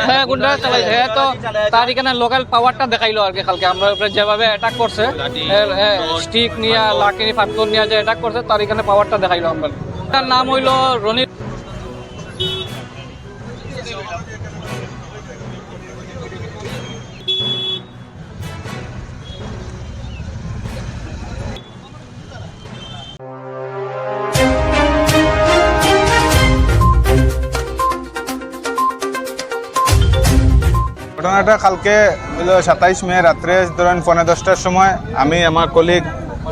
হ্যাঁ গুন্ডা চালাইছে, হ্যাঁ তো তার এখানে লোকাল পাওয়ারটা দেখাইলো আর কি। কালকে আমরা উপরে যেভাবে অ্যাটাক করছে, স্টিক নিয়ে লাঠি ফাটকর নিয়ে যে অ্যাটাক করছে, তার এখানে পাওয়ারটা দেখাইলো আমরা। তার নাম হইলো রনি। ঘটনাটা কালকে হলো 27 মে রাত্রে ধরেন 10:15টার সময় আমি আমার কলিগ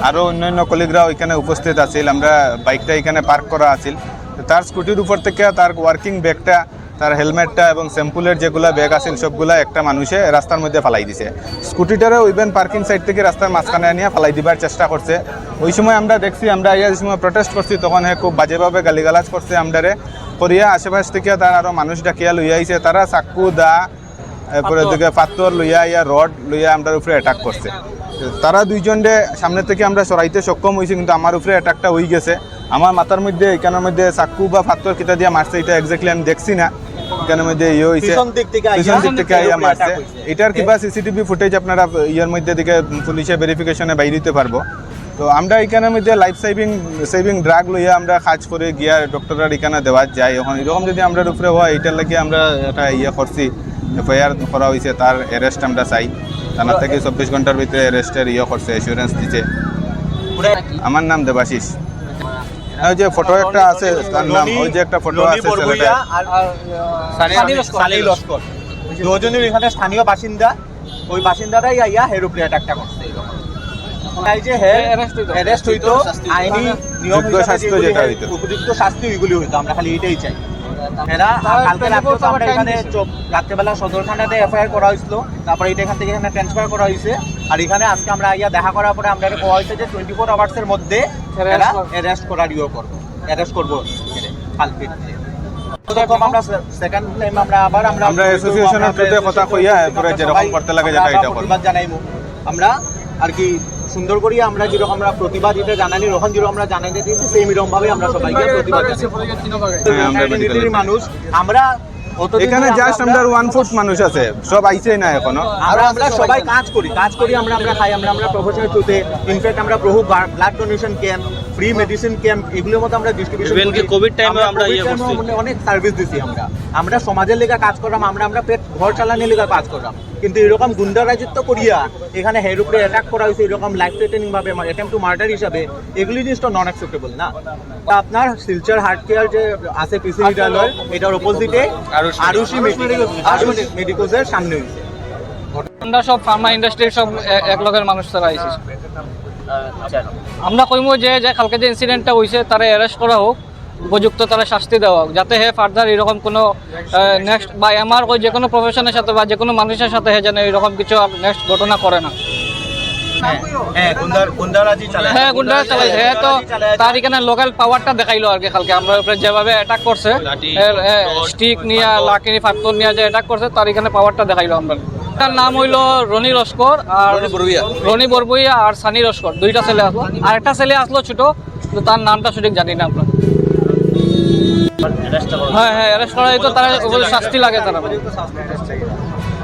আরও অন্যান্য কলিগরা ওইখানে উপস্থিত আছিল। আমরা বাইকটা এখানে পার্ক করা আছিল। তো তার স্কুটির উপর থেকে তার ওয়ার্কিং ব্যাগটা, তার হেলমেটটা এবং স্যাম্পুলের যেগুলো ব্যাগ আছিল সবগুলা একটা মানুষে রাস্তার মধ্যে ফালাই দিছে। স্কুটিটারও ইভেন পার্কিং সাইড থেকে রাস্তার মাঝখানে নিয়ে ফালাই দিবার চেষ্টা করছে। ওই সময় আমরা দেখছি, আমরা এই সময় প্রটেস্ট করছি, তখন খুব বাজেভাবে গালিগালাজ করছে আমরারে করিয়া। আশেপাশ থেকে তার আরও মানুষ ডাকিয়া লইয়া আইছে। তারা চাকু দা এরপরে দিকে পাথর লইয়া ইয়া রড লইয়া আমার উপরে অ্যাটাক করছে। তারা দুইজনে সামনে থেকে আমরা সরাইতে সক্ষম হয়েছি, কিন্তু আমার উপরে অ্যাটাকটা হয়ে গেছে। আমার মাথার মধ্যে এখানের মধ্যে চাকু বা পাথর কিটা দিয়ে মারছে এটা এক্স্যাক্টলি আমি দেখছি না। এখানের মধ্যে ইয়ে হয়েছে, পিছন দিক থেকে ইয়া মারছে। এটার কিবা সিসিটিভি ফুটেজ আপনারা ইয়ের মধ্যে দিকে পুলিশে ভেরিফিকেশনে বাইরে দিতে পারবো। তো আমরা এখানের মধ্যে লাইফ সেভিং ড্রাগ লইয়া আমরা কাজ করে গিয়া ডক্টররা এখানে দেওয়া যায়। এখন এরকম যদি আমরা উপরে হয়, এটার লাগে আমরা একটা ইয়ে করছি, এফআইআর করা হয়েছে। তার অ্যারেস্ট আমরা চাই। থানা থেকে 24 ঘন্টার ভিতরে অ্যারেস্টের ইয়ে করছে, অ্যাসুরেন্স দিচ্ছে। আমার নাম দেবাশিস। ওই যে ফটো একটা আছে, তার নাম ওই যে একটা ফটো আছে ছেলেটা সানি লস্কর, দুজনের এখানে স্থানীয় বাসিন্দা। ওই বাসিন্দারাই আইয়া হের উপরে অ্যাটাকটা করছে। তাই যে অ্যারেস্ট হইতো, আইনি নিয়ম উপযুক্ত শাস্তি ওইগুলি হইতো। আমরা খালি এটাই চাই। এরা কালকে রাত্রে তো আমরা এখানে রাত্রেবেলা সদর থানাতে এফআইআর করা হয়েছিল, তারপরে এটা এখান থেকে এখানে ট্রান্সফার করা হয়েছে। আর এখানে আজকে আমরা আইয়া দেখা করার পরে আমরা কোয়া হয়েছে যে 24 আওয়ার্সের মধ্যে এরা অ্যারেস্ট করার অ্যারেস্ট করবো কালকে। প্রথম আমরা সেকেন্ড টাইম আমরা অ্যাসোসিয়েশনের সাথে কথা কইয়া এরপরে যেরকম করতে লাগে যেটা এটা করব। জানাইমু আমরা আর কি সুন্দর করি। আমরা যেরকম আমরা প্রতিবাদ এটা জানানি, রকম যেরকম আমরা জানাই দিয়েছি, সেই রকম ভাবে আমরা সবাইকে প্রতিবাদ জানাই। মানুষ আমরা এখানে জাস্ট আমরা 1 ফুট মানুষ আছে, সব আইছেই না এখনো। আমরা সবাই কাজ করি আমরা খাই, আমরা প্রফেশনাল থ্রুতে। ইনফ্যাক্ট আমরা বহু blood donation camp, free medicine camp এগুলোর মধ্যে আমরা ডিস্ট্রিবিউশন করি। ইভেন কি কোভিড টাইমে আমরা অনেক সার্ভিস দিছি। আমরা সমাজের লেগে কাজ করলাম, আমরা পেট ঘর চালানোর লেগে কাজ করলাম। কিন্তু এরকম গুন্ডা রাজত্ব করিয়া এখানে হের উপরে অ্যাটাক করা হয়েছে, এরকম লাইফ থ্রেটেনিং ভাবে, অ্যাটেম্প টু মার্ডার হিসাবে, এগুলি জিনিসটা নন অ্যাকসেপ্টেবল না। আপনার শিলচর হার্ট কেয়ার যে আছে পিসি বিদ্যালয়, এটার অপোজিটে আরুষি মেডিকোজের সামনে হয়েছে। আমরা সব ফার্মা ইন্ডাস্ট্রির সব এক লগের মানুষ তারা আইসিস। আমরা কইমু যে কালকে যে ইনসিডেন্টটা হয়েছে তারা অ্যারেস্ট করা হোক, উপযুক্ত তারা শাস্তি দেওয়া হোক, যাতে হে ফার্দার এরকম কোনো নেক্সট বা আমার ওই যে কোনো প্রফেশনের সাথে বা যে কোনো মানুষের সাথে হে যেন এরকম কিছু নেক্সট ঘটনা করে না। হ্যাঁ গুন্ডা চালাইছে, হ্যাঁ তো তার এখানে লোকাল পাওয়ারটা দেখাইলো আর কি। কালকে আমরা উপরে যেভাবে অ্যাটাক করছে, স্টিক নিয়ে লাঠি ফাটকর নিয়ে যে অ্যাটাক করছে, তার এখানে পাওয়ারটা দেখাইলো আমরা। তার নাম হইলো রনি লস্কর আর রনি বরবইয়া আর সানি লস্কর, দুইটা ছেলে আসলো। আর একটা ছেলে আসলো ছোট, কিন্তু তার নামটা সঠিক জানি না আমরা। হ্যাঁ অ্যারেস্ট করা হয়তো, তারা শাস্তি লাগে তারা।